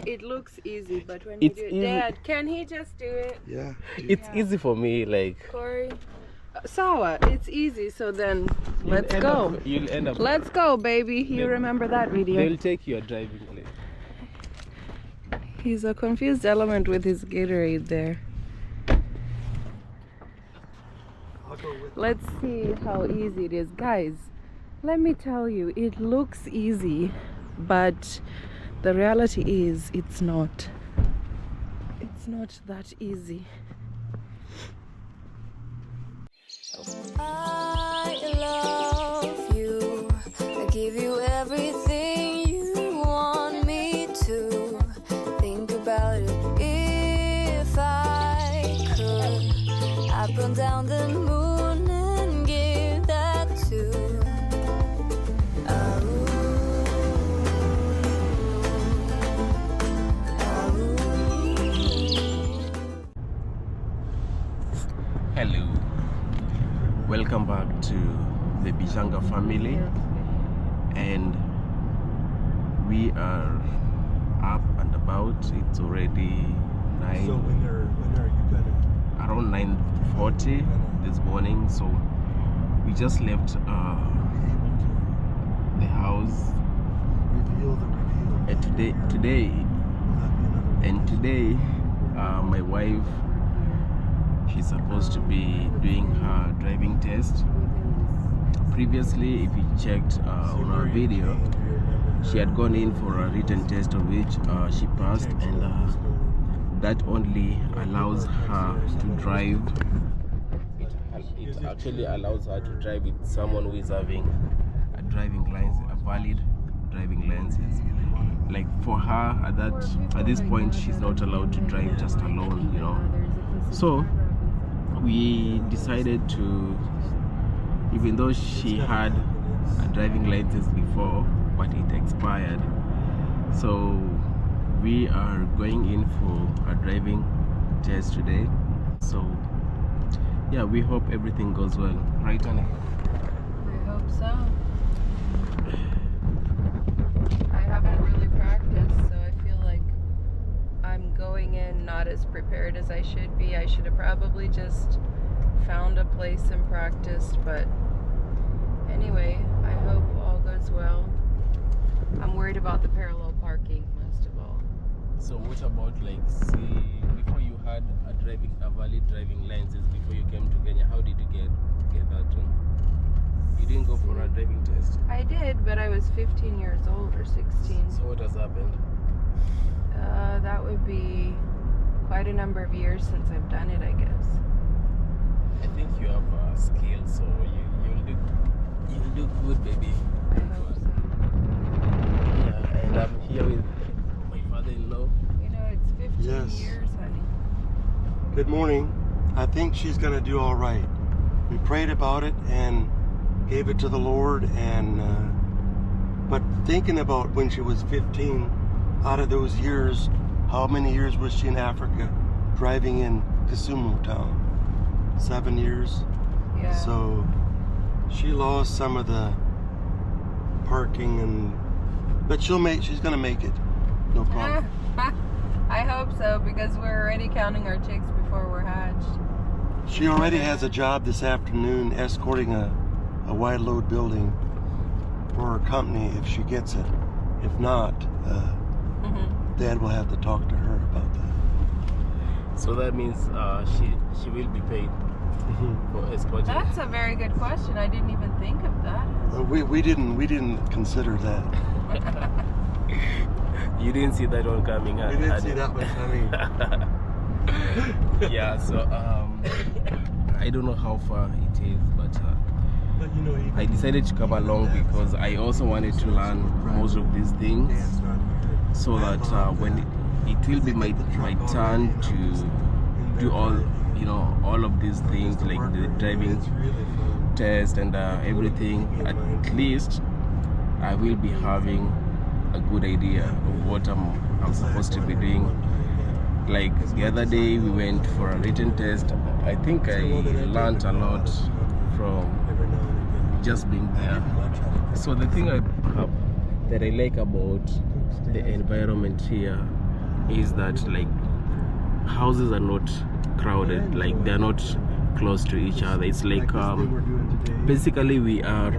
it looks easy, but when you do it, Dad, can he just do it? Yeah. It's easy for me, like. Corey, Sawa, it's easy. So then, let's go. You'll end up. Let's go, baby. You remember that video? They'll take your driving place. He's a confused element with his Gatorade there. Let's see how easy it is. Guys, let me tell you, it looks easy, but the reality is it's not. It's not that easy. I love you. I give you everything you want me to. Think about it if I could. I'd run down the moon and give that to. Hello. Welcome back to the Bichanga family, and we are up and about. It's already 9. So when are you gonna? Around 9:40 this morning. So we just left the house, Reveal the reveal. and today, my wife. She's supposed to be doing her driving test. Previously, if you checked on our video, she had gone in for a written test of which she passed, and that only allows her to drive. It actually allows her to drive with someone who is having a driving license, a valid driving license. Like for her, at this point, she's not allowed to drive just alone, you know. So we decided to, even though she had a driving license before, but it expired, so we are going in for a driving test today. So yeah, we hope everything goes well, right, Annie? I hope so. I haven't really practiced, so I feel like I'm going in not as prepared as I should be. I should have probably just found a place and practiced, but anyway, I hope all goes well. I'm worried about the parallel parking most of all. So what about, like, see, before you had a valid driving license before you came to Kenya, how did you get that one? You didn't go for a driving test? I did, but I was 15 years old or 16. So what has happened? That would be quite a number of years since I've done it, I guess. I think you have skill, so you'll do good, baby. I hope so. Yeah, and I'm here with my father-in-law. You know, it's 15 Yes. years, honey. Good morning. I think she's gonna do all right. We prayed about it and gave it to the Lord, and but thinking about when she was 15, out of those years, how many years was she in Africa driving in Kisumu town? 7 years. Yeah. So she lost some of the parking, but she's gonna make it. No problem. I hope so, because we're already counting our chicks before we're hatched. She already has a job this afternoon escorting a wide load building for her company if she gets it. If not, Dad will have to talk to her about that. So that means she will be paid for escorting. That's a very good question. I didn't even think of that. We didn't consider that. You didn't see that one coming, huh? We didn't see that one coming. Yeah, so I don't know how far it is, but But you know, I decided to come along because I also wanted to learn most of these things, so that when it will be my turn to do all of these things, like the driving test and everything, at least I will be having a good idea of what I'm supposed to be doing. Like the other day we went for a written test. I think I learned a lot from just being there. So the thing that I like about the environment here is that like houses are not crowded, like they're not close to each other. It's like basically we are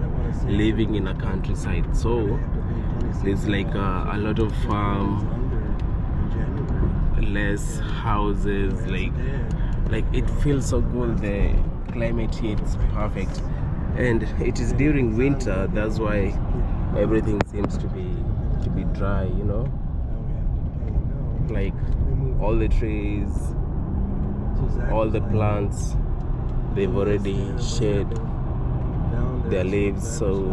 living in a countryside, so there's like a lot of less houses, like it feels so good. The climate here is perfect, and it is during winter, that's why everything seems to be dry, you know, like all the trees, all the plants, they've already shed their leaves. So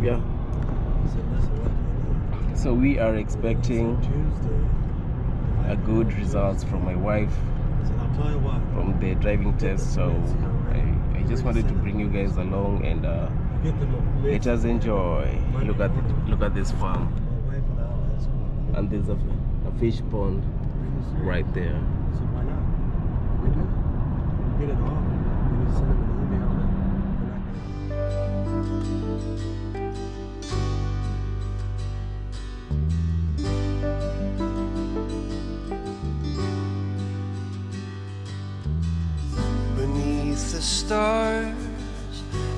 yeah, so we are expecting a good results from my wife from the driving test. So I just wanted to bring you guys along and let us enjoy. Look at this farm, and there's a fish pond right there. So why not? We do. We get it all. We just send them an email. Beneath the stars,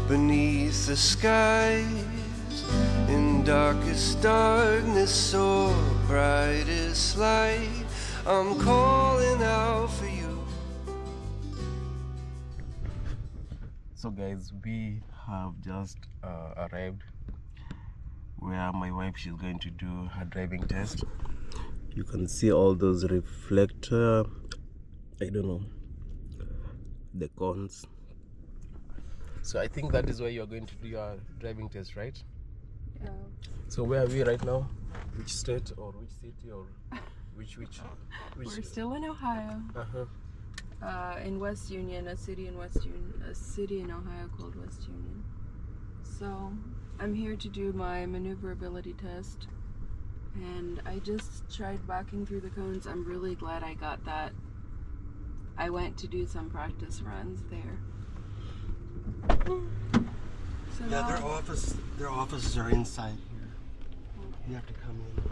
beneath the skies, in darkest darkness, so brightest light, I'm calling out for you. So guys, we have just arrived where my wife, she's going to do her driving test. You can see all those reflector, I don't know, the cones. So I think that is where you're going to do your driving test, right? Yeah. So where are we right now? Which state or which city or which We're still in Ohio. In West Union, a city in Ohio called West Union. So I'm here to do my maneuverability test, and I just tried backing through the cones. I'm really glad I got that. I went to do some practice runs there. So yeah, their offices are inside here. You have to come in.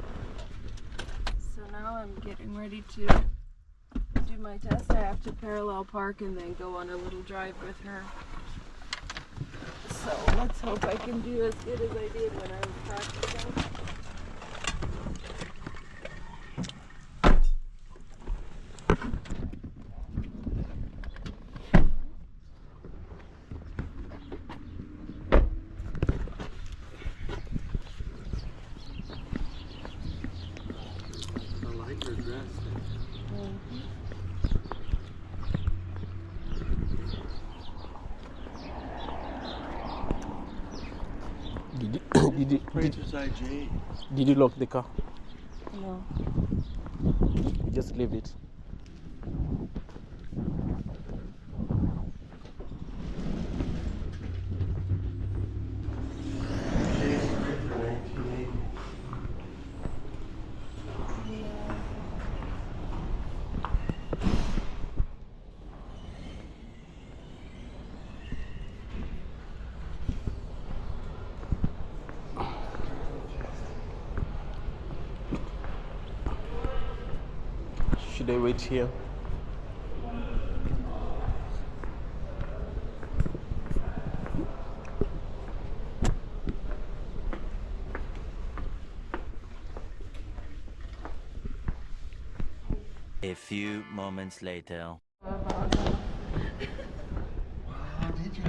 So now I'm getting ready to do my test. I have to parallel park and then go on a little drive with her. So let's hope I can do as good as I did when I was practicing. I like your dress. Did you lock the car? No. You just leave it. Should I wait here? A few moments later. Wow, did you?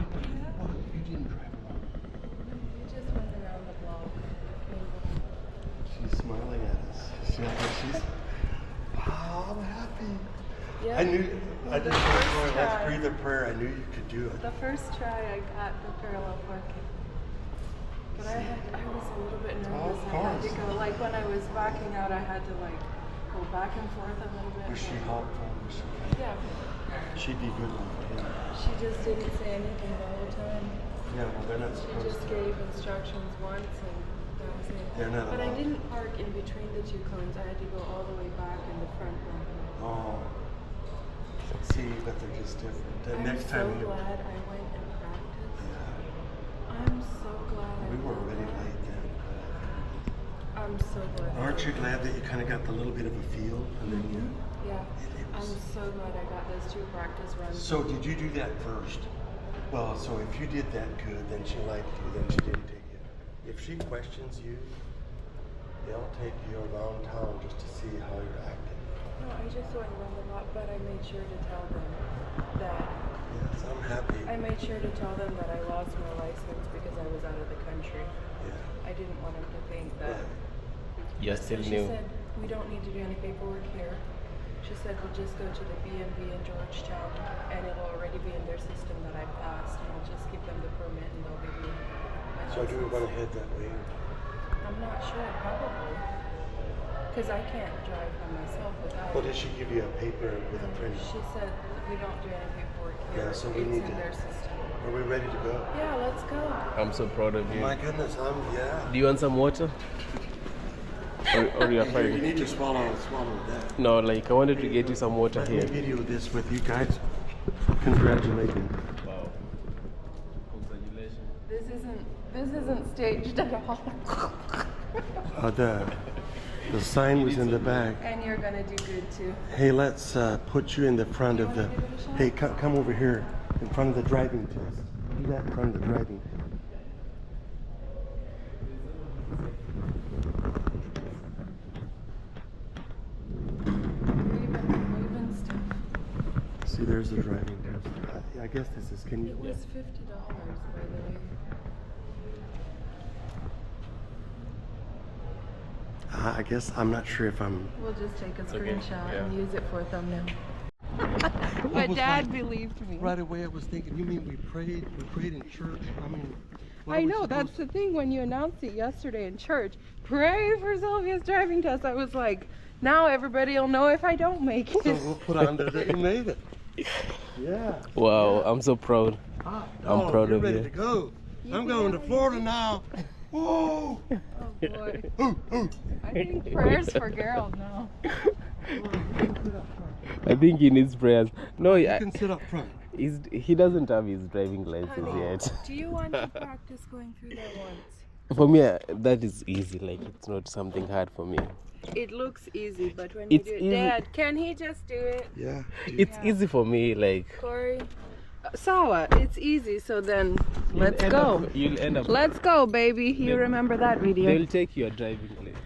You didn't drive along. We just went around the block. She's smiling at us. She's wow, I'm happy. Yeah. I knew. I just first let's try. breathe a prayer. I knew you could do it. The first try I got the parallel parking. But I was a little bit nervous. Of I had to course. go, like when I was backing out, I had to like go back and forth a little bit. Was she helpful? Was she? Yeah. She'd be good with him. She just didn't say anything the whole time. Yeah, well, they're not She supposed just to. gave instructions once and that was it. They're not But I allowed. didn't park in between the two cones. I had to go all the way back in the front one. Oh. See, but they're just different. The I'm next so time you. glad I went and practiced. Yeah. I'm so glad I We were did already that. late then. I'm so glad. I Aren't did you that. glad that you kind of got the little bit of a feel, and then so glad I got those 2 practice runs. So did you do that first? Well, so if you did that good, then she liked you, then she didn't take it. If she questions you, they'll take you around town just to see how you're acting. No, I just went around a lot, but I made sure to tell them that. Yes, I'm happy. I made sure to tell them that I lost my license because I was out of the country. Yeah. I didn't want them to think that. You're still She new. said, we don't need to do any paperwork here. She said, we'll just go to the BMV in Georgetown and it'll already be in their system that I passed and I'll just give them the permit and they'll give me my So do we license. want to head that way? I'm not sure, probably. Because I can't drive by myself without. Well, did she give you a paper with a print? She said, we don't do any paperwork here. Yeah, so we it's need in to- their system. Are we ready to go? Yeah, let's go. I'm so proud of you. My goodness, yeah. Do you want some water? Or you're You fine? need to swallow that. No, like I wanted to get you some water Let me here. video this with you guys. Congratulations. Wow. Congratulations. This isn't staged at all. The sign was in the back. And you're gonna do good too. Hey, let's put you in the front of the. Hey, come over here in front of the driving test. Do that in front of the driving test. Moving stuff. See, there's the driving test. I guess this is. Can you? It was $50, by the way. I guess I'm not sure if I'm. We'll just take a okay, screenshot yeah. and use it for a thumbnail. I But was Dad like- believed me. Right away, I was thinking. You mean we prayed? We prayed in church. I mean. what I are we know, that's supposed- the thing. When you announced it yesterday in church, pray for Sylvia's driving test. I was like, now everybody will know if I don't make it. So we'll put on there that you made it. Yeah. Wow, I'm so proud. I'm proud you're of ready you. to go. I'm going to Florida now. Whoa! Oh boy. Ooh, ooh. I think prayers for Gerald now. I think he needs prayers. No, You can sit up front. he doesn't have his driving license Honey, yet. do you want to practice going through that once? For me, that is easy. Like it's not something hard for me. It looks easy, but when It's you do it, easy. Dad, can he just do it? Yeah. It's easy for me. Like Corey? Sawa, it's easy, so then let's you'll go. end up- You'll end up. Let's go, baby. You remember that video? They'll take your driving license.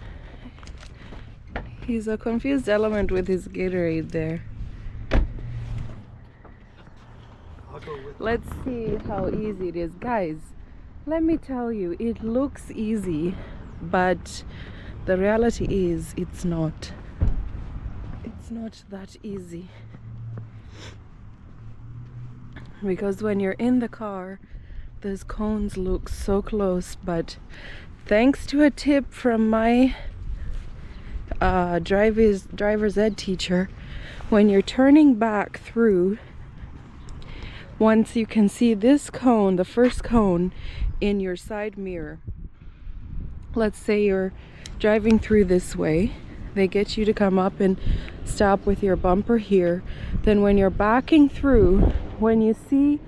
He's a confused element with his Gatorade there. I'll go with Let's see how easy it is. Guys, let me tell you, it looks easy, but the reality is it's not. It's not that easy. Because when you're in the car, those cones look so close, but thanks to a tip from my driver's ed teacher, when you're turning back through, once you can see this cone, the first cone, in your side mirror, let's say you're driving through this way, they get you to come up and stop with your bumper here. Then when you're backing through, when you see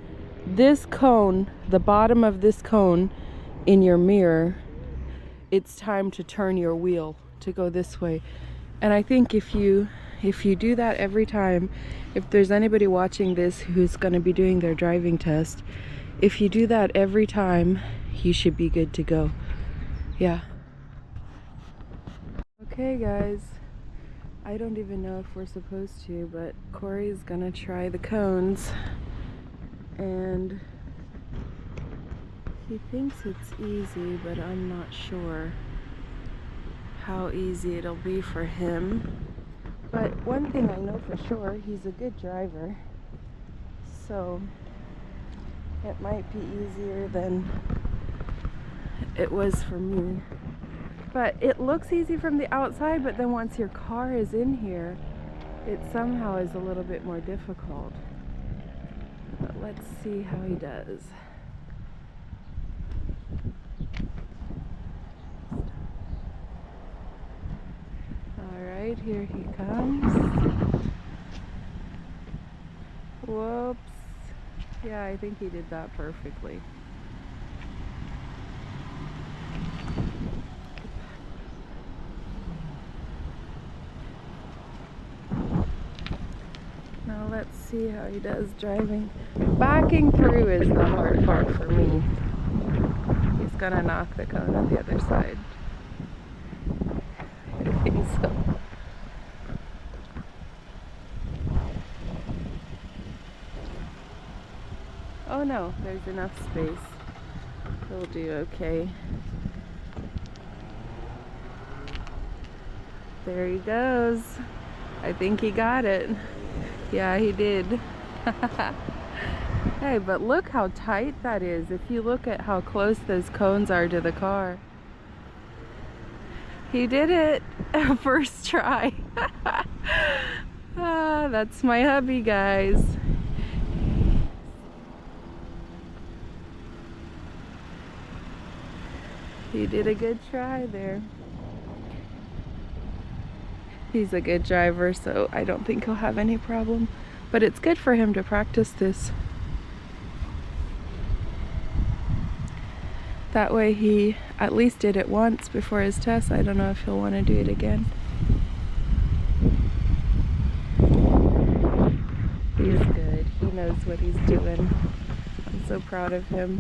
this cone, the bottom of this cone in your mirror, it's time to turn your wheel to go this way. And I think if you do that every time, if there's anybody watching this who's going to be doing their driving test, if you do that every time, you should be good to go. Yeah. Okay guys, I don't even know if we're supposed to, but Corey's gonna try the cones and he thinks it's easy, but I'm not sure how easy it'll be for him. But one thing I know for sure, he's a good driver, so it might be easier than it was for me. But it looks easy from the outside, but then once your car is in here, it somehow is a little bit more difficult. But let's see how he does. Alright, here he comes. Whoops. Yeah, I think he did that perfectly. see how he does driving. Backing through is the hard part for me. He's gonna knock the cone on the other side. I think so. Oh no, there's enough space. He'll do okay. There he goes. I think he got it. Yeah, he did. Hey, but look how tight that is. If you look at how close those cones are to the car. He did it. First try. Ah, that's my hubby, guys. He did a good try there. He's a good driver, so I don't think he'll have any problem. But it's good for him to practice this. That way he at least did it once before his test. I don't know if he'll want to do it again. He's good. He knows what he's doing. I'm so proud of him.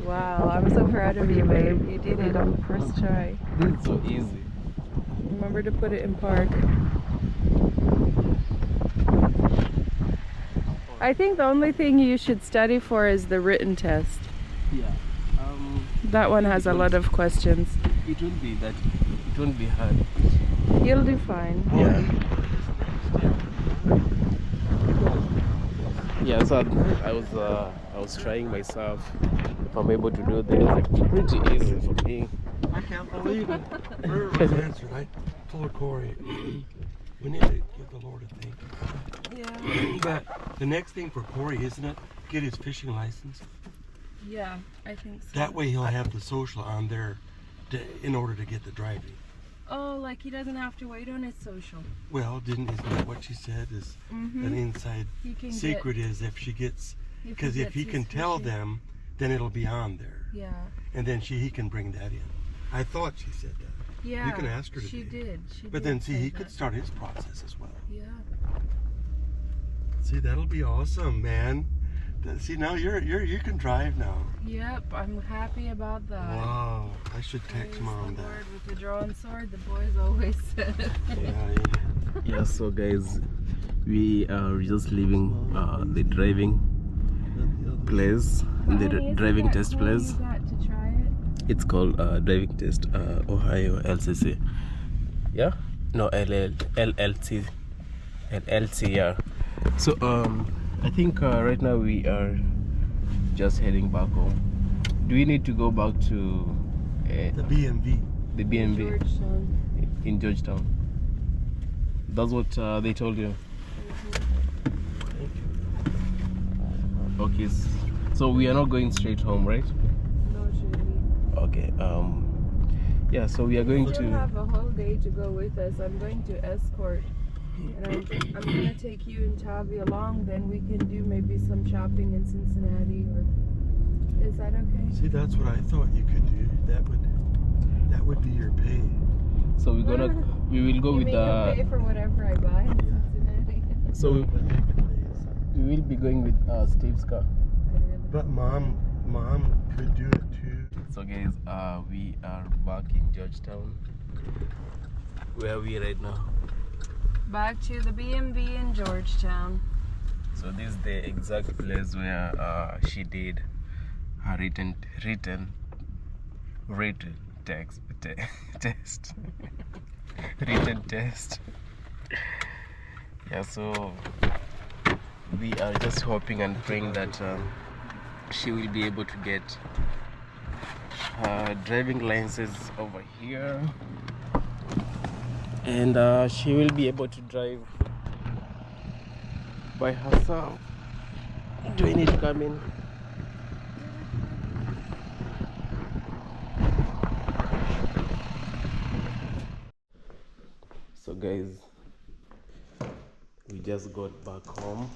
Wow, I'm so proud of you, babe. You did it on the first try. It's so easy. Remember to put it in park. I think the only thing you should study for is the written test. Yeah. That one has a lot of questions. It won't be that. It won't be hard. You'll do fine. Yeah. Yeah. So I was trying myself if I'm able to do this. It's pretty easy for me. I can't believe it. Prayer was answered. I told Corey, we need to give the Lord a thank you. Yeah. But the next thing for Corey, isn't it? Get his fishing license. Yeah, I think so. That way he'll have the social on there in order to get the driving. Oh, like he doesn't have to wait on his social. Well, isn't that what she said? Is an inside He can secret is if she gets, because if he gets can his tell fishing. them, then it'll be on there. Yeah. And then he can bring that in. I thought she said that. Yeah. You can ask her She today. did. She But did then see, say he that. could start his process as well. Yeah. See, that'll be awesome, man. See, now you can drive now. Yep, I'm happy about that. Wow, I should text Praise Mom the that. Lord with the drawn sword, the boys always said. Yeah. Yeah. So guys, we are just leaving the driving place, the Honey, driving isn't that test cool place. you got to try it? It's called driving test Ohio LCC. Yeah? No, LLC. Yeah. So I think right now we are just heading back home. Do we need to go back to The BMV. the BNB Georgetown. in Georgetown? That's what they told you. Okay, so we are not going straight home, right? No, Shirley. Okay. Yeah, so we are going You to. have a whole day to go with us. I'm going to escort. And I'm going to take you and Taavi along. Then we can do maybe some shopping in Cincinnati. Or is that okay? See, that's what I thought you could do. That would be your pay. So we will go You with mean to pay for whatever I buy in Cincinnati? So we will be going with Steve's car. But mom could do it too. So guys, we are back in Georgetown. Where are we right now? Back to the BMV in Georgetown. So this is the exact place where she did her written test written test. Yeah, so we are just hoping and praying that she will be able to get her driving license over here, and she will be able to drive by herself. Do I need to come in? So guys, we just got back home,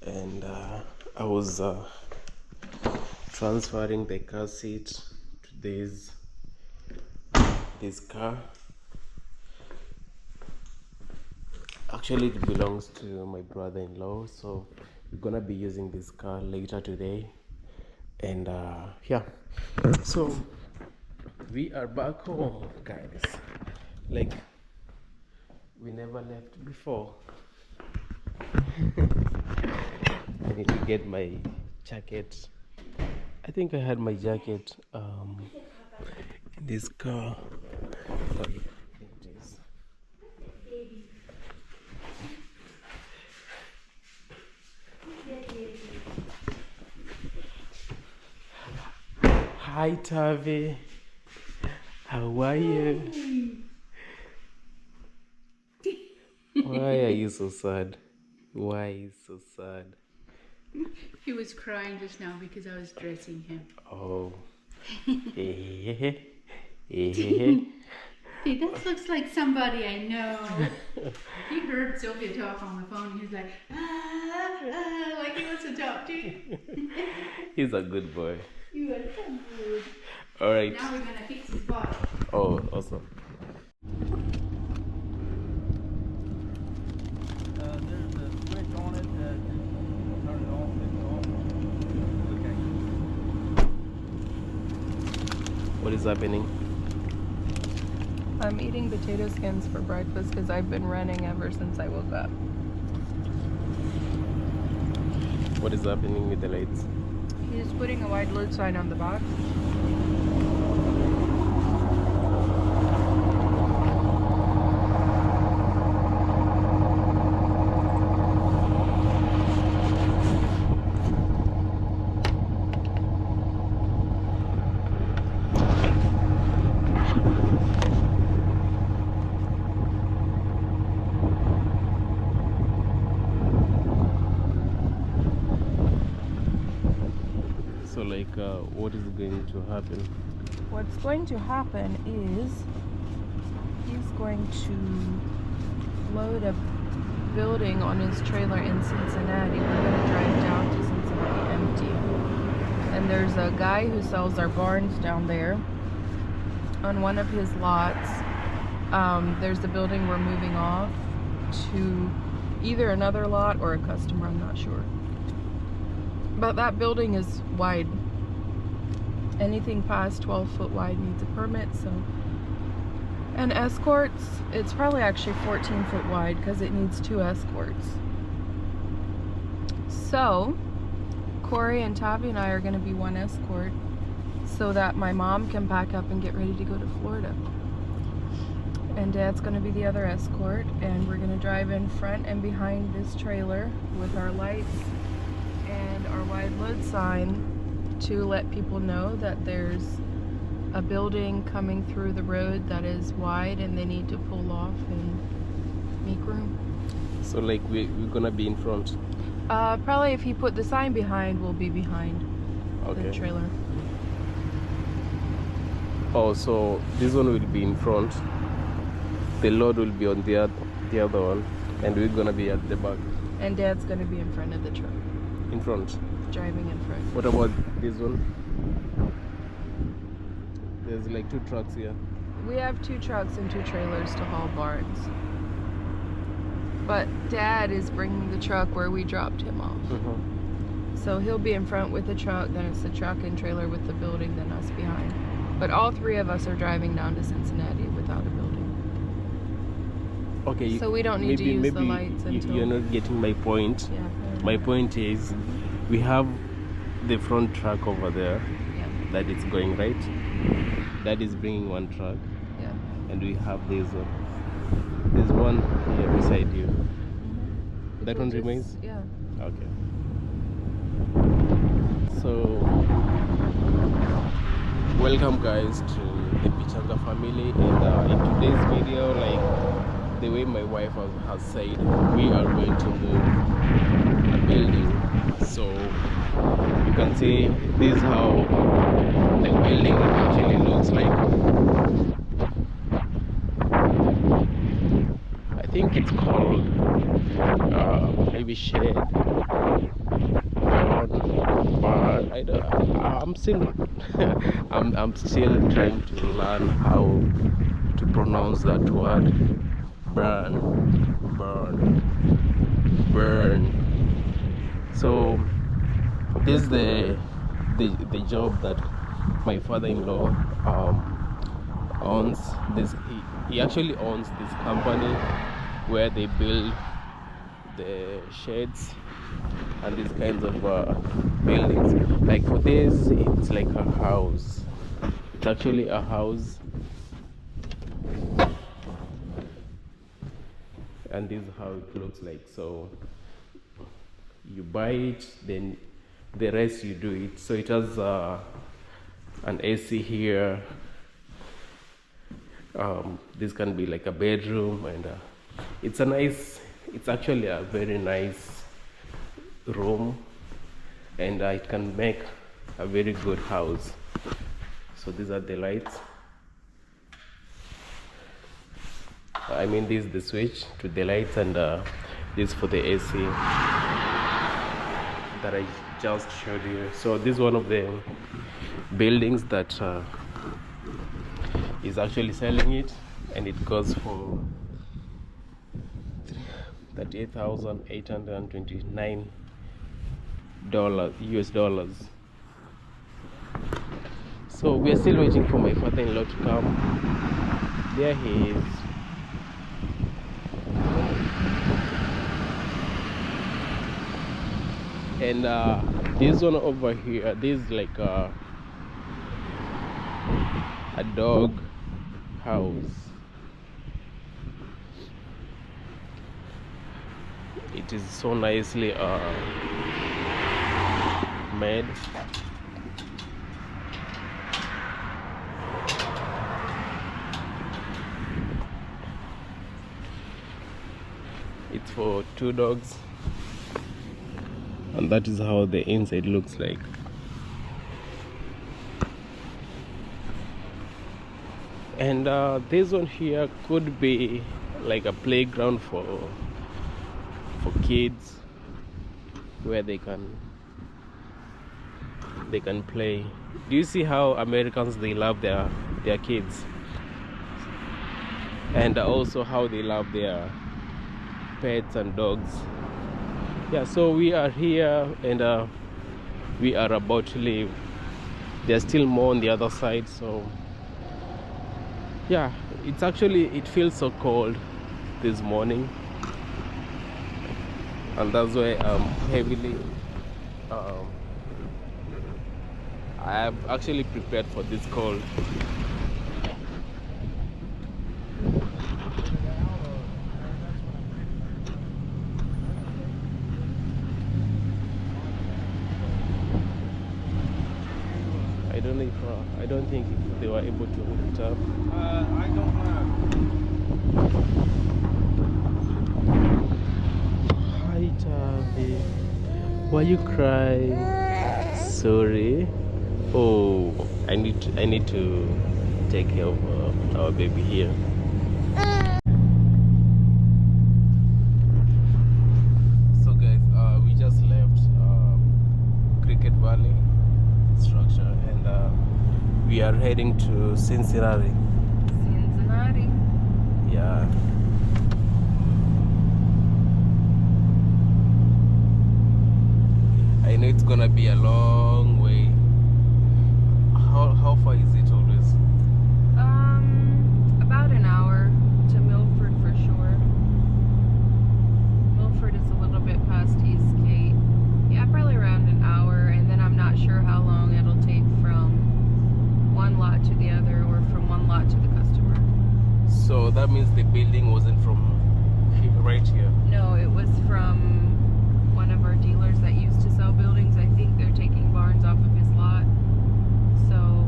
and I was transferring the car seat to this car, Actually, it belongs to my brother-in-law, so we're gonna be using this car later today. And yeah, so we are back home, guys. Like we never left before. I need to get my jacket. I think I had my jacket in this car. Sorry, it is. Hi Taavi, how are you? Why are you so sad? Why are you so sad? He was crying just now because I was dressing him. Oh. Hey, that looks like somebody I know. He heard Sylvia talk on the phone. He's like, like he wants to talk to you. He's a good boy. You are so good. All right. Now we're gonna fix his bottle. Oh, awesome. There's a switch on it. Turn it on, What is happening? I'm eating potato skins for breakfast because I've been running ever since I woke up. What is happening with the lights? He's putting a wide load sign on the box. So like, what is going to happen? What's going to happen is he's going to load a building on his trailer in Cincinnati. We're going to drive down to Cincinnati empty. And there's a guy who sells our barns down there. On one of his lots, there's a building we're moving off to either another lot or a customer, I'm not sure. But that building is wide. Anything past 12 foot wide needs a permit, so. And escorts, it's probably actually 14 foot wide because it needs 2 escorts. So, Corey and Taavi and I are gonna be 1 escort so that my mom can pack up and get ready to go to Florida. And Dad's gonna be the other escort, and we're gonna drive in front and behind this trailer with our lights and our wide load sign to let people know that there's a building coming through the road that is wide and they need to pull off and make room. So like we're gonna be in front? Probably if he put the sign behind, we'll be behind the trailer. Oh, so this one will be in front, the load will be on the other one, and we're gonna be at the back. And Dad's gonna be in front of the truck. In front? Driving in front. What about this one? There's like 2 trucks here. We have 2 trucks and 2 trailers to haul barns. But Dad is bringing the truck where we dropped him off. So he'll be in front with the truck, then it's the truck and trailer with the building, then us behind. But all 3 of us are driving down to Cincinnati without a building. Okay. So we don't need to use the lights until... You're not getting my point. Yeah. My point is, we have the front truck over there. Yeah. That is going right. That is bringing 1 truck. Yeah. And we have this one. There's one here beside you. That one remains? Yeah. Okay. So, welcome guys to the Bichanga family, and in today's video, like the way my wife has said, we are going to move a building. So you can see this is how the building actually looks like. I think it's called maybe shed, but I'm still I'm still trying to learn how to pronounce that word. burn. So this is the job that my father-in-law owns. He actually owns this company where they build the sheds and these kinds of buildings. Like for this, it's like a house. It's actually a house, and this is how it looks like. So you buy it, then the rest you do it. So it has an AC here. This can be like a bedroom, and it's actually a very nice room, and it can make a very good house. So these are the lights. I mean, this is the switch to the lights, and this for the AC that I just showed you. So this is one of the buildings that is actually selling it, and it goes for $38,829 US dollars. So we are still waiting for my father-in-law to come. There he is. And this one over here, this is like a dog house. It is so nicely made. It's for 2 dogs, and that is how the inside looks like. And this one here could be like a playground for kids, where they can play. Do you see how Americans, they love their kids, and also how they love their pets and dogs? Yeah, so we are here, and we are about to leave. There's still more on the other side. So yeah, it feels so cold this morning, and that's why I have actually prepared for this cold. I don't think they were able to hook it up. I don't know. Hi, Taavi. Why you crying? Sorry. Oh, I need to take care of our baby here. So guys, we just left Cricket Valley structure, and we are heading to Cincinnati. Yeah. I know it's gonna be a long way. How far is it always? About an hour to Milford for sure. Milford is a little bit past Eastgate. Yeah, probably around an hour, and then I'm not sure how long it'll take from one lot to the other, or from one lot to the customer. So that means the building wasn't from right here? No, it was from one of our dealers that used to sell buildings. I think they're taking barns off of his lot. So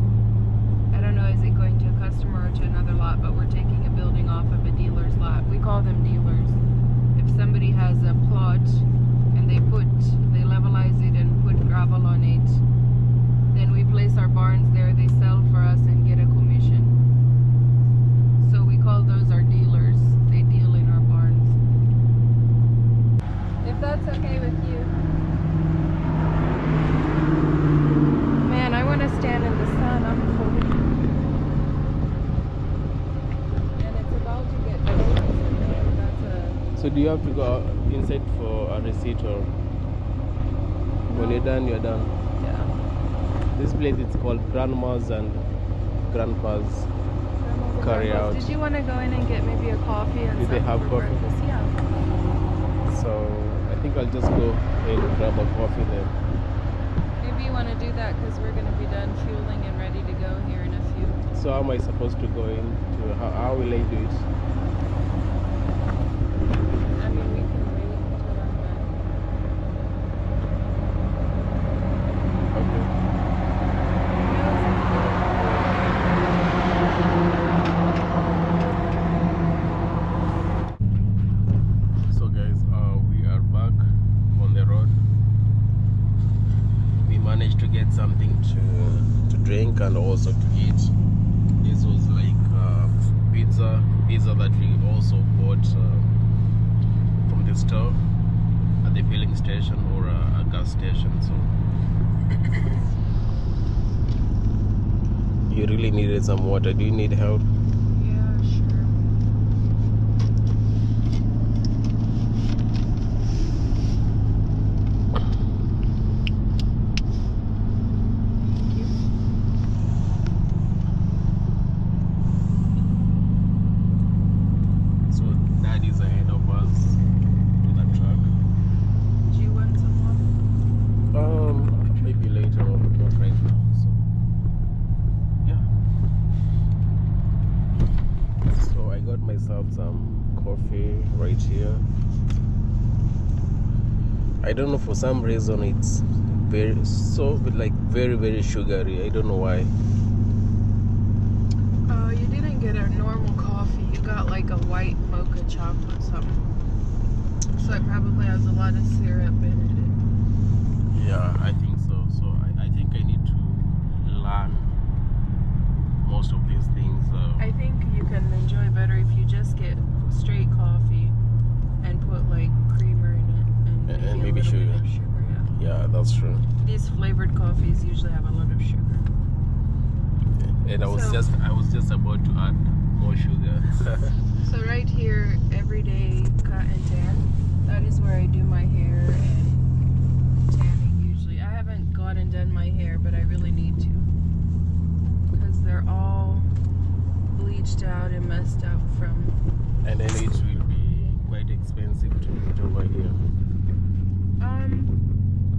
I don't know, is it going to a customer or to another lot, but we're taking a building off of a dealer's lot. We call them dealers. If somebody has a plot and they levelize it and put gravel on it, then we place our barns there, they sell for us and get a commission. So we call those our dealers. They deal in our barns. If that's okay with you. Man, I want to stand in the sun. I'm cold. And it's about to get cold. So do you have to go inside for a receipt, or when you're done, you're done? Yeah. This place, it's called Grandma's and Grandpa's Carry Out. Did you want to go in and get maybe a coffee and Do they something have for coffee? breakfast? Yeah. So I think I'll just go and grab a coffee then. Maybe you want to do that because we're going to be done fueling and ready to go here in a few. So how am I supposed to go into, how will I do it? I mean, we can wait until I'm done. Okay. So guys, we are back on the road. We managed to get something to drink and also to eat. This was like pizza that we also bought from the store at the filling station or a gas station. So you really needed some water. Do you need help? Yeah, sure. Thank you. So Dad is ahead of us to the truck. Do you want some water? Maybe later on, but not right now. So yeah. So I got myself some coffee right here. I don't know, for some reason it's very sugary. I don't know why. You didn't get a normal coffee. You got like a white mocha chocolate something. So it probably has a lot of syrup in it. Yeah, I think so. So I think I need to learn most of these things. I think you can enjoy better if you just get straight coffee and put like creamer in it and maybe a little bit of sugar. Yeah, that's true. These flavored coffees usually have a lot of sugar. And I was So- just about to add more sugar. So right here, everyday cut and tan. That is where I do my hair and tanning usually. I haven't gone and done my hair, but I really need to. Because they're all bleached out and messed up from... And then it will be quite expensive to do it over here.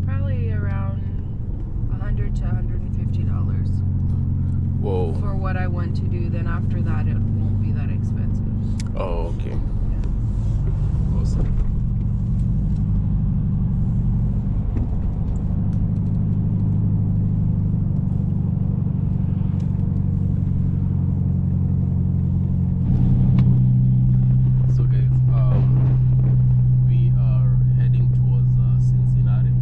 Probably around $100 to $150 Whoa. for what I want to do. Then after that, it won't be that expensive. Oh, okay. Awesome. So guys, we are heading towards Cincinnati.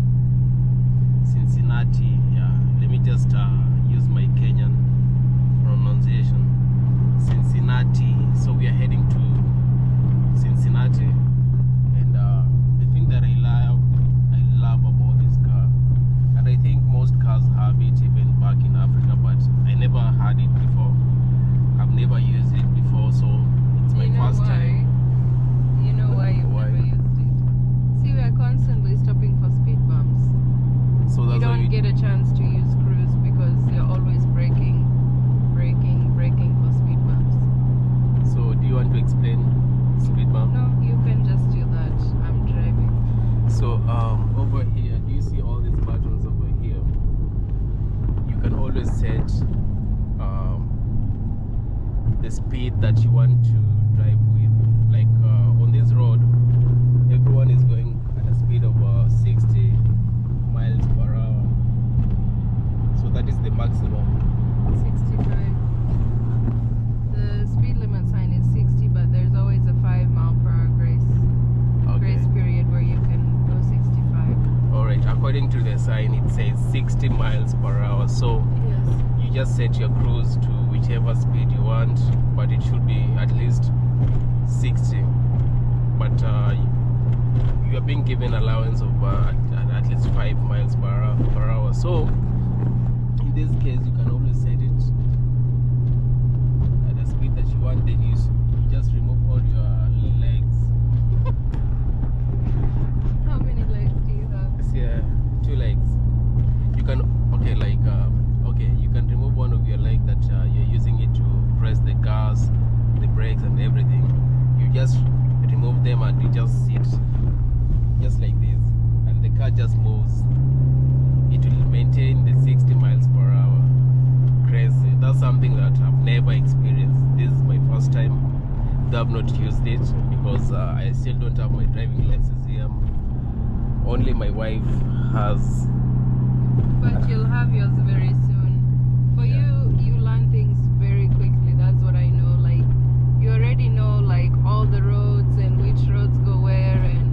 Cincinnati, yeah. Let me just use my Kenyan pronunciation. Cincinnati. So we are heading to Cincinnati, and the thing that I love about this car, and I think most cars have it even back in Africa, but I never had it before. I've never used it before, so it's my first time. You know why you've Why? never used it. See, we are constantly stopping for speed bumps. So You that's why don't get a chance to use cruise because you're always braking for speed bumps. So do you want to explain speed bump? No, you can just do that. I'm driving. So over here, do you see all these buttons over here? You can always set the speed that you want to drive with. Like on this road, everyone is going at a speed of 60 miles per hour. So that is the maximum. 65. The speed limit sign is 60, but there's always a 5-mile-per-hour grace period where you can go 65. Alright, according to the sign, it says 60 miles per hour. So Yes. you just set your cruise to whichever speed you want, but it should be at least 60. But you are being given allowance of at least 5 miles per hour. So in this case, you can always set it at the speed that you want. Then you just remove all your legs though I've not used it because I still don't have my driving license here. Only my wife has. But you'll have yours very soon. For you learn things very quickly. That's what I know. Like, you already know like all the roads and which roads go where, and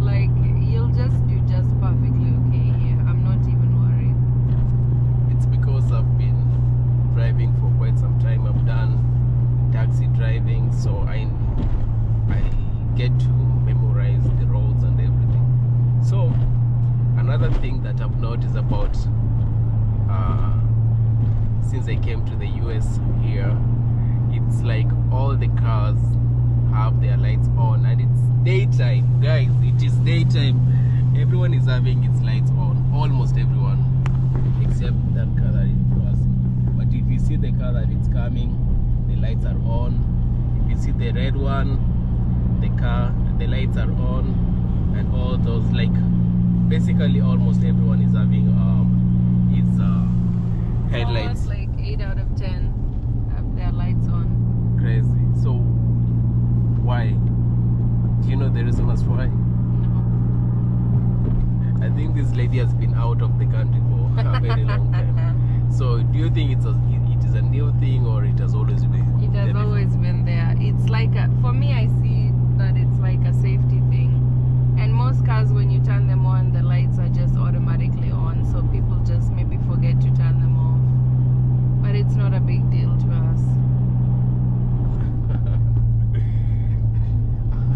like you'll just do just perfectly okay here. I'm not even worried. It's because I've been driving for quite some time. I've done taxi driving, so I get to memorize the roads and everything. So another thing that I've noticed about since I came to the US here, it's like all the cars have their lights on, and it's daytime, guys. It is daytime. Everyone is having its lights on, almost everyone, except that car that is passing. But if you see the car that is coming, the lights are on. If you see the red one, the lights are on, and all those, like basically almost everyone is having its headlights. Almost like 8 out of 10 have their lights on. Crazy. So why? Do you know the reason as why? No. I think this lady has been out of the country for a very long time. So do you think it is a new thing, or it has always been? It has there always before? been there. It's like for me, I see that it's like a safety thing. And most cars, when you turn them on, the lights are just automatically on. So people just maybe forget to turn them off. But it's not a big deal to us.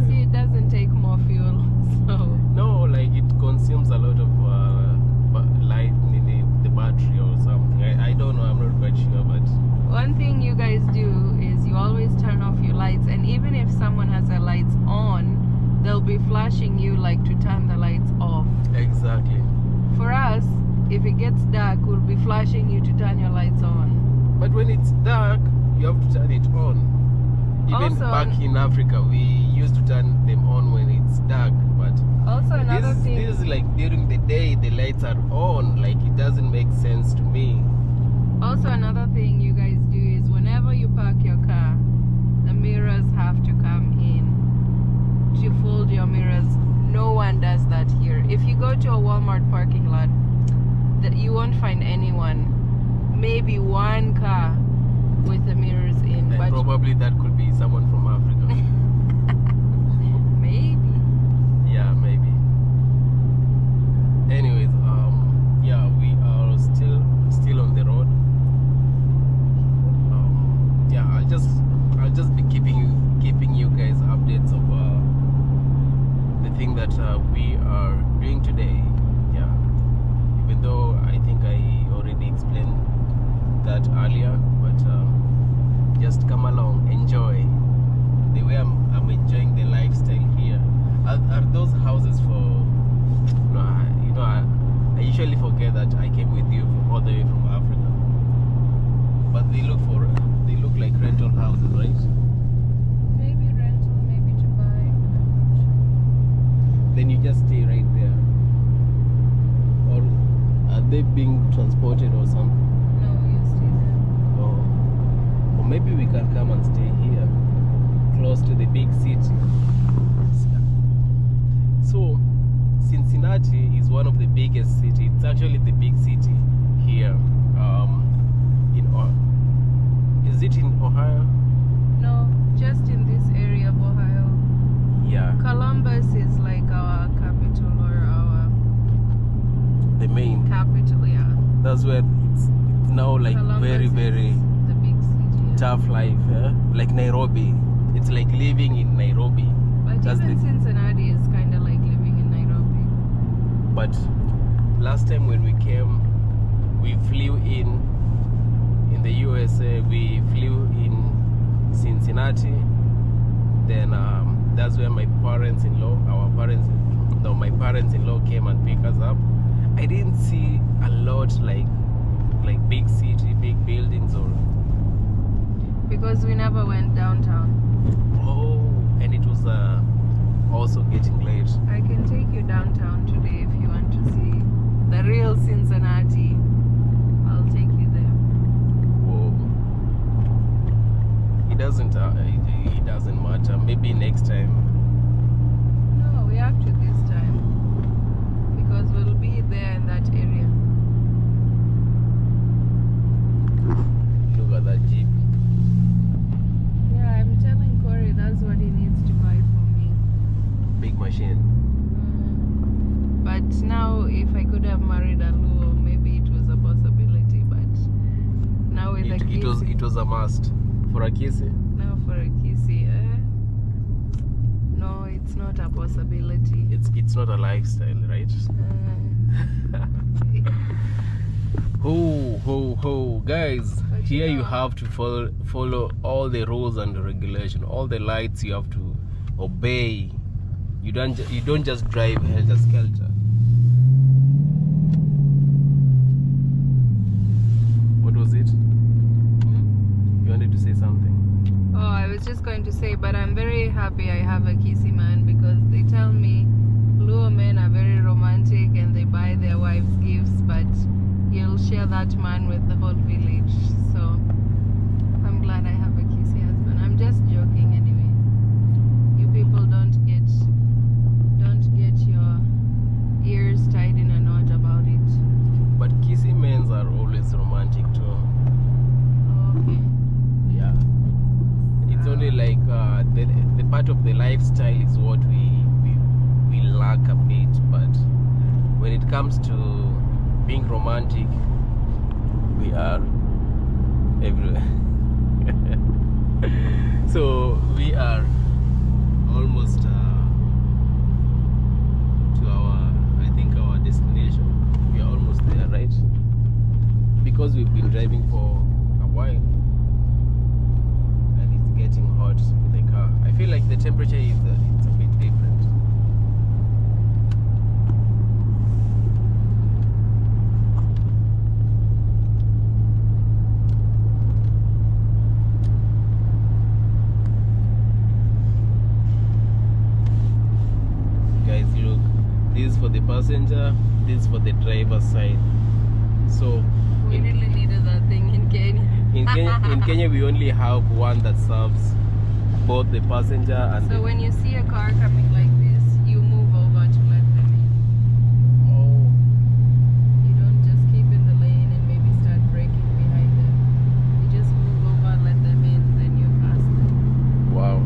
See, it doesn't take more fuel. So No, like it consumes a lot of light in the battery or something. I don't know, I'm not quite sure, but one thing you guys do is you always turn off your lights, and even if someone has their lights on, they'll be flashing you like to turn the lights off. exactly. For us, if it gets dark, we'll be flashing you to turn your lights on. But when it's dark, you have to turn it on. Even Also, back in Africa, we used to turn them on when it's dark, but Also, another thing. this is like during the day the lights are on. Like, it doesn't make sense to me. Also, another thing you guys do is whenever you park your car, the mirrors have to come in. To fold your mirrors. No one does that here. If you go to a Walmart parking lot, that you won't find anyone. Maybe one car with the mirrors in. And But probably that could be someone from Africa. maybe. Yeah, maybe. Anyways, yeah, we are still on the road. Yeah, I'll just be keeping you guys updates of the thing that we are doing today. Yeah, even though I think I already explained that earlier, but just come along, enjoy the way I'm enjoying the lifestyle here. Are those houses for? No, I usually forget that I came with you all the way from Africa, but they look like rental houses, right? Maybe rental, maybe to buy. Then you just stay right there, or are they being transported or something? No, you stay there. Or maybe we can come and stay here, close to the big city. So, Cincinnati is one of the biggest cities. It's actually the big city here. Is it in Ohio? No, just in this area of Ohio. Yeah, Columbus is like our capital, or our the main. capital, yeah. That's where it's now like Columbus very, is very the big city. Yeah. tough life. Like Nairobi. It's like living in Nairobi. But That's even the- Cincinnati is kind of like living in Nairobi. But last time when we came, we flew in the USA. We flew in Cincinnati. Then that's where my parents-in-law came and picked us up. I didn't see a lot like big city, big buildings, or Because we never went downtown. and it was also getting late. I can take you downtown today if you want to see the real Cincinnati. I'll take you there. Whoa. It doesn't matter. Maybe next time. No, we have to this time. Because we'll be there in that area. Look at that Jeep. Yeah, I'm telling Corey that's what he needs to buy for me. Big machine. But now, if I could have married a Luo, maybe it was a possibility. But now with a Kissy, It was a must. For a Kissy? now for a Kissy, no, it's not a possibility. It's not a lifestyle, right? Ho, guys, But here you you know- have to follow all the rules and regulation, all the lights you have to obey. You don't just drive helter skelter. What was it? You wanted to say something? Oh, I was just going to say, but I'm very happy I have a Kissy man because they tell me Luo men are very romantic and they buy their wives gifts, but you'll share that man with the whole village. So I'm glad I have a Kissy husband. I'm just joking anyway. You people don't get your ears tied in a knot about it. But Kissy men are always romantic too. Okay. Yeah. It's only like the part of the lifestyle is what we lack a bit, but when it comes to being romantic, we are everywhere. So we are almost to our destination. We are almost there, right? Because we've been driving for a while and it's getting hot in the car. I feel like the temperature is it's a bit different. Guys, look, this is for the passenger, this is for the driver's side. So We really needed that thing in Kenya. in Kenya we only have one that serves both the passenger and So the when you see a car coming like this, you move over to let them in. You don't just keep in the lane and maybe start braking behind them. You just move over, let them in, then you pass them. Wow.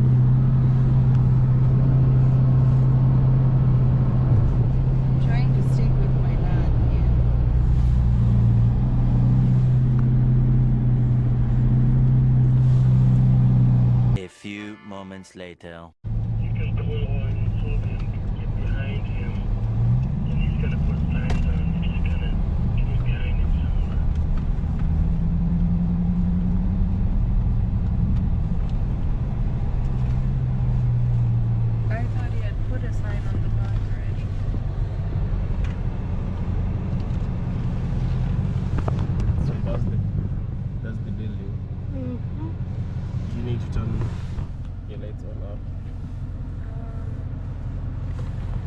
I'm trying to stick with my dad here. A few moments later. You can pull on Sylvia and get behind him, and he's gonna put signs on. You're just gonna get behind him somewhere. I thought he had put a sign on the back already. So that's the building. You need to turn your lights on up.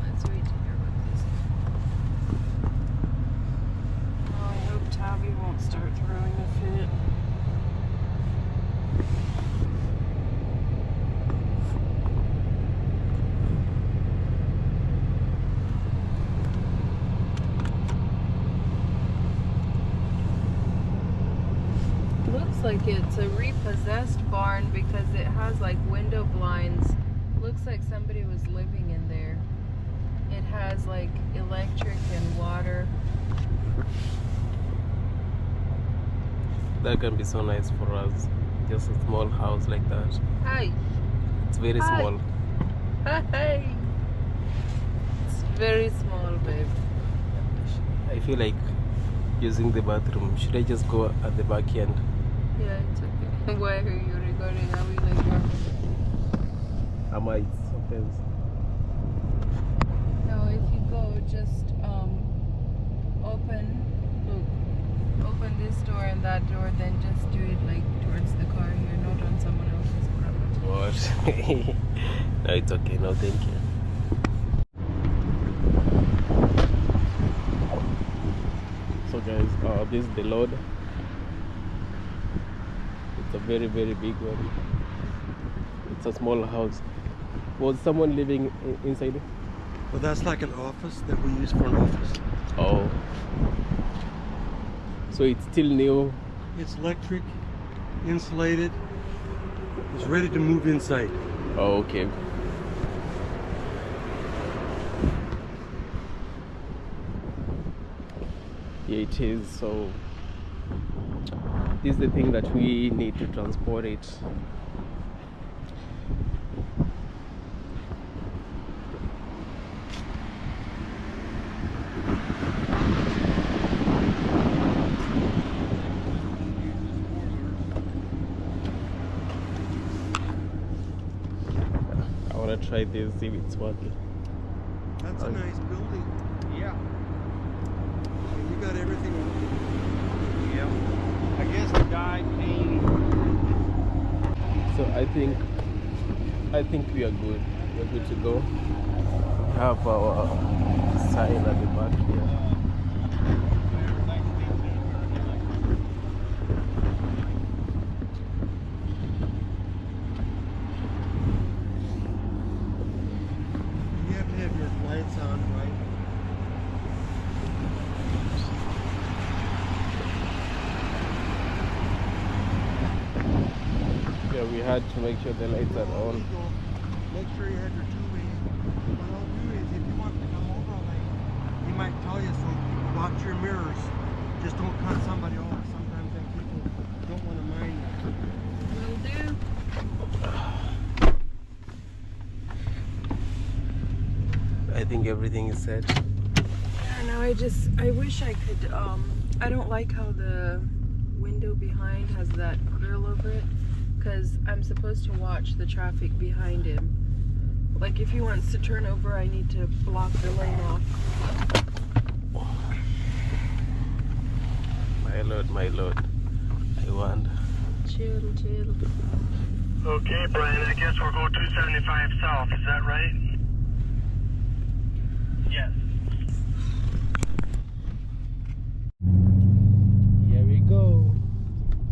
Let's wait to hear what this is. Oh, I hope Taavi won't start throwing a fit. Looks like it's a repossessed barn because it has like window blinds. Looks like somebody was living in there. It has like electric and water. That can be so nice for us. Just a small house like that. Hi. It's very Hi. small. Hi. It's very small, babe. I feel like using the bathroom. Should I just go at the back end? Yeah, it's okay. Why are you recording? Are we like Am I? It's offense. No, if you go, just open this door and that door, then just do it like towards the car here, not on someone else's property. What? No, it's okay. No, thank you. So guys, this is the load. It's a very, very big one. it's a small house. Was someone living inside it? Well, that's like an office that we use for an office. Oh. So it's still new. It's electric, insulated. It's ready to move inside. Oh, okay. Yeah, it is. So this is the thing that we need to transport it. I want to try this, see if it's working. That's a nice building. Yeah. You got everything on Yeah. I guess the guy came. So I think we are good. We're good to go. We have our sign at the back here. You have to have your lights on, right? Yeah, we had to make sure the lights are on. Make sure you have your two-way. What I'll do is, if you want to come over, like, he might tell you, so watch your mirrors. Just don't cut somebody off. Sometimes then people don't want to mind that. Will do. I think everything is set. Yeah, no, I wish I could, I don't like how the window behind has that grill over it, because I'm supposed to watch the traffic behind him. Like if he wants to turn over, I need to block the lane off. My lord. I want. Chill. Okay, Brian, I guess we'll go 275 south. Is that right? Yes. Here we go.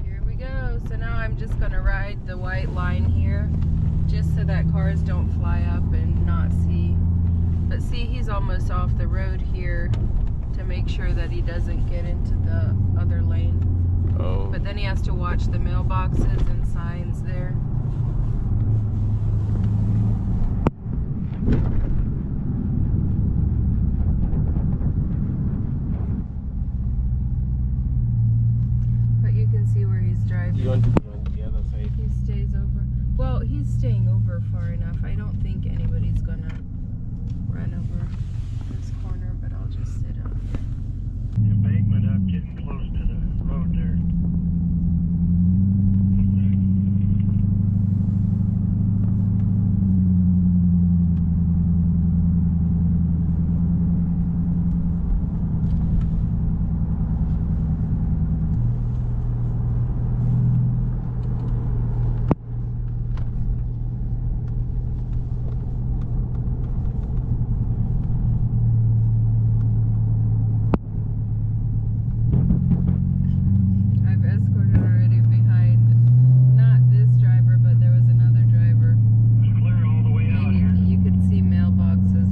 Here we go. So now I'm just gonna ride the white line here, just so that cars don't fly up and not see. But see, he's almost off the road here to make sure that he doesn't get into the other lane. Oh. But then he has to watch the mailboxes and signs there. But you can see where he's driving. You want to be on the other side? He stays over. Well, he's staying over far enough. I don't think anybody's gonna run over this corner, but I'll just sit out here. Embankment up, getting close to the road there. I've escorted already behind, not this driver, but there was another driver. It's clear all the way out here. And you could see mailboxes.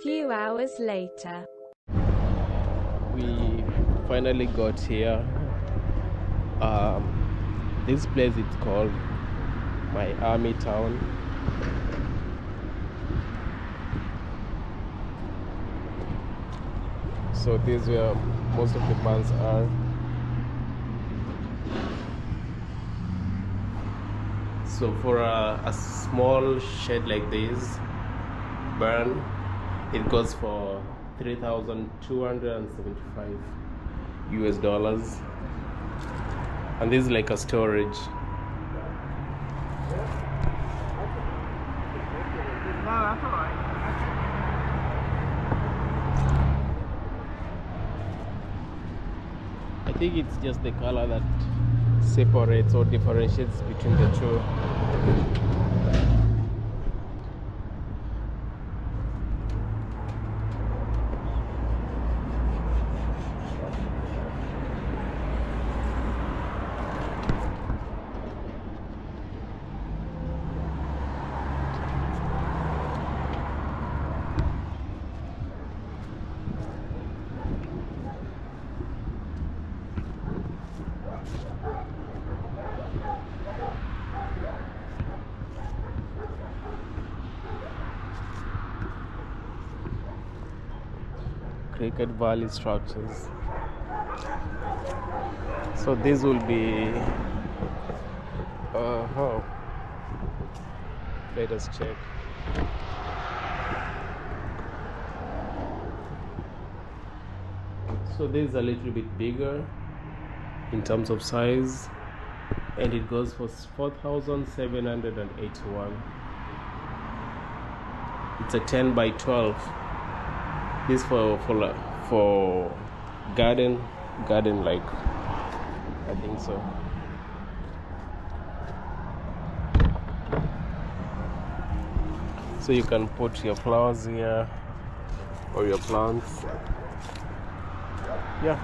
Few hours later. We finally got here. This place is called Miami Town. So this is where most of the barns are. So for a small shed like this barn, it goes for $3,275 US, and this is like a storage. I think it's just the color that separates or differentiates between the two. Cricket Valley structures. So this will be let us check. So this is a little bit bigger in terms of size, and it goes for 4,781. It's a 10 by 12. This for garden like, I think so. So you can put your flowers here or your plants. Yeah.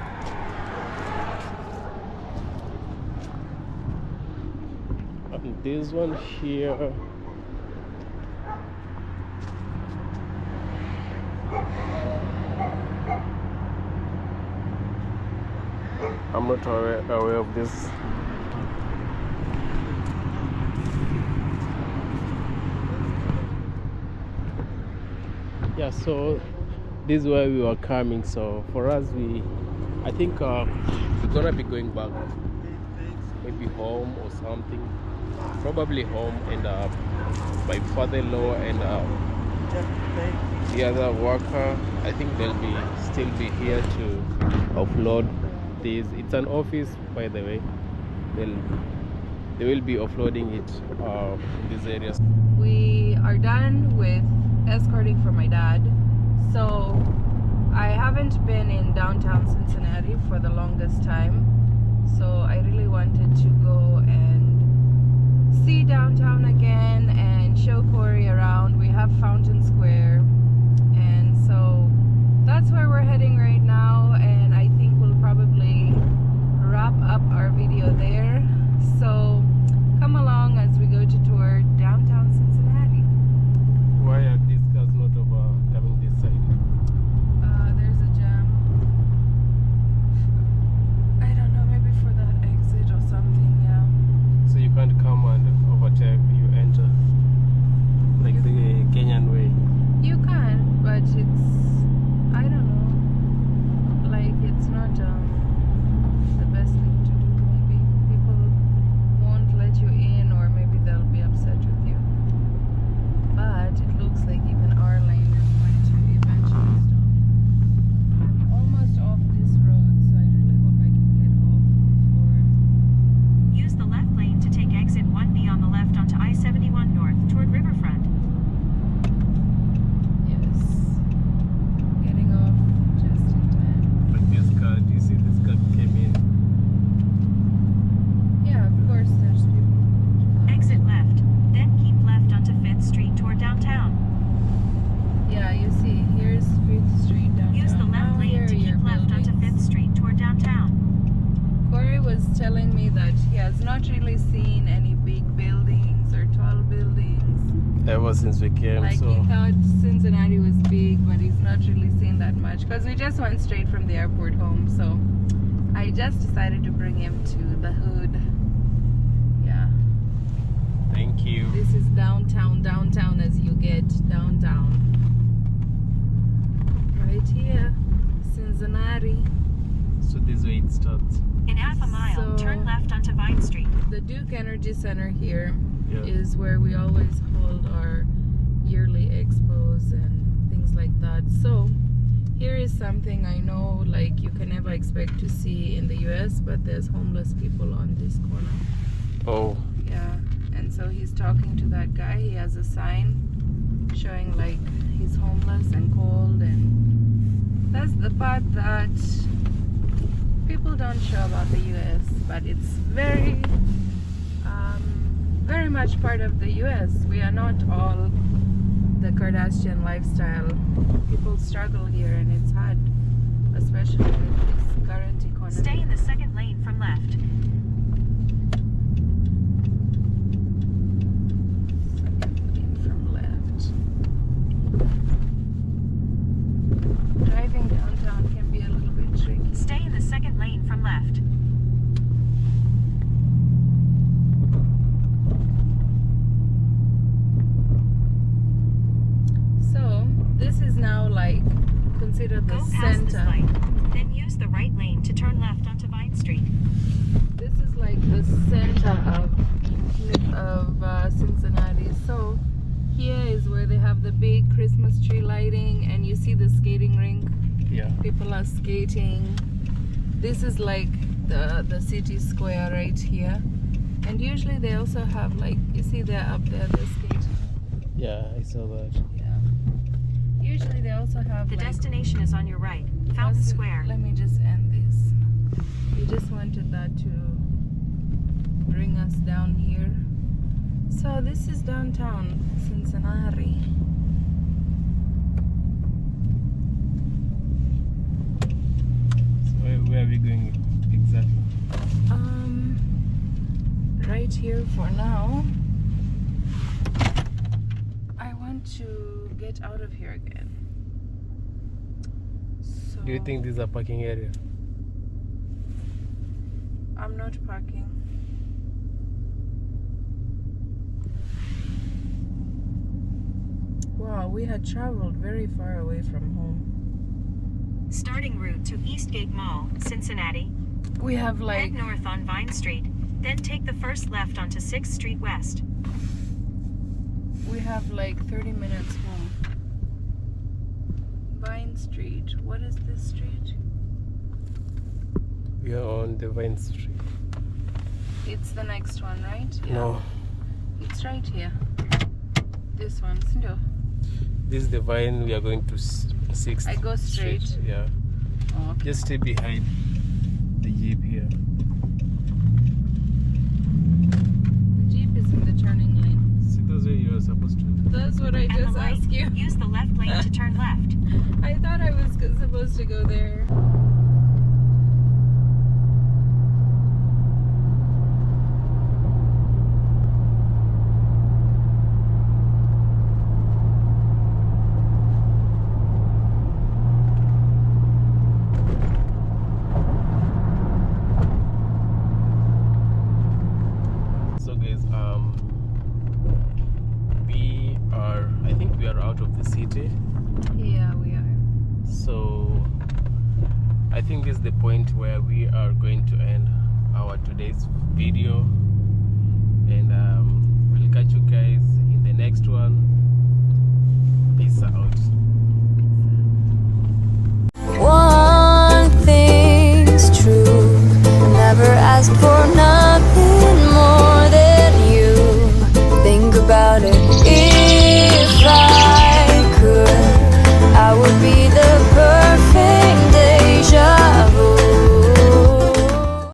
And this one here, I'm not aware of this. Yeah, so this is where we were coming. So for us, I think we're gonna be going back, maybe home or something. Probably home, and my father-in-law and the other worker, I think they'll still be here to offload this. It's an office, by the way. They will be offloading it in these areas. We are done with escorting for my dad. So I haven't been in downtown Cincinnati for the longest time. So I really wanted to go and see downtown again and show Corey around. We have Fountain Square, and so that's where we're heading right now, and I think we'll probably wrap up our video there. So come along as we go to tour downtown Cincinnati. Why are these cars not coming this side? There's a jam. I don't know, maybe for that exit or something, yeah. So you can't come and overtake, you enter like the Kenyan way. You can, but it's, I don't know, like it's not the best thing to do. Maybe people won't let you in, or maybe they'll be upset with you. But it looks like even our lane is going to eventually stop. I'm almost off this road, so I really hope I can get off before. Use the left lane to take exit 1B on the left onto I-71 North toward Riverfront. Yes. Getting off just in time. Like this car, do you see this car came in? Yeah, of course there's people. Exit left, then keep left onto 5th Street toward downtown. Yeah, you see, here's 5th Street downtown. Use the left Now lane here to are your keep left onto buildings. 5th Street toward downtown. Corey was telling me that he has not really seen any big buildings or tall buildings. Ever since we came, Like so he thought Cincinnati was big, but he's not really seen that much. Because we just went straight from the airport home, so I just decided to bring him to the hood. Yeah. thank you. This is downtown as you get downtown. Right here, Cincinnati. So this way it starts. In half a mile, So- turn left onto Vine Street. The Duke Energy Center here Yeah. is where we always hold our yearly expos and things like that. So here is something I know like you can never expect to see in the US, but there's homeless people on this corner. Oh, Yeah, and so he's talking to that guy. He has a sign showing like he's homeless and cold, and that's the part that people don't show about the US, but it's very very much part of the US. We are not all the Kardashian lifestyle. People struggle here and it's hard, especially with this current economy. Stay in the second lane from left. From left. Driving downtown can be a little bit tricky. Stay in the second lane from left. So this is now like considered the Go past this center. light. Then use the right lane to turn left onto Vine Street. This is like the center of Cincinnati. So here is where they have the big Christmas tree lighting, and you see the skating rink. yeah. People are skating. This is like the city square right here, and usually they also have like, you see they're up there, they're skating. Yeah, I saw that. Yeah. Usually they also have The like, destination is on your right. Fountain Square. Let me just end this. We just wanted that to bring us down here. So this is downtown Cincinnati. So where are we going exactly? Right here for now. I want to get out of here again. So Do you think this is a parking area? I'm not parking. Wow, we had traveled very far away from home. Starting route to Eastgate Mall, Cincinnati. We have like Head north on Vine Street. Then take the first left onto 6th Street West. we have like 30 minutes home. Vine Street. What is this street? We are on the Vine Street. It's the next one, right? Yeah. No, It's right here. This one. No. this is the Vine. We are going to 6th I go straight. Street. Yeah. Oh, okay. Just stay behind the Jeep here. The Jeep is in the turning lane. See, those where you are supposed to. That's what I At the just light, asked you. use the left lane to turn left. I thought I was supposed to go there. So guys, I think we are out of the city. Yeah, we are. So I think this is the point where we are going to end our today's video, and we'll catch you guys in the next one.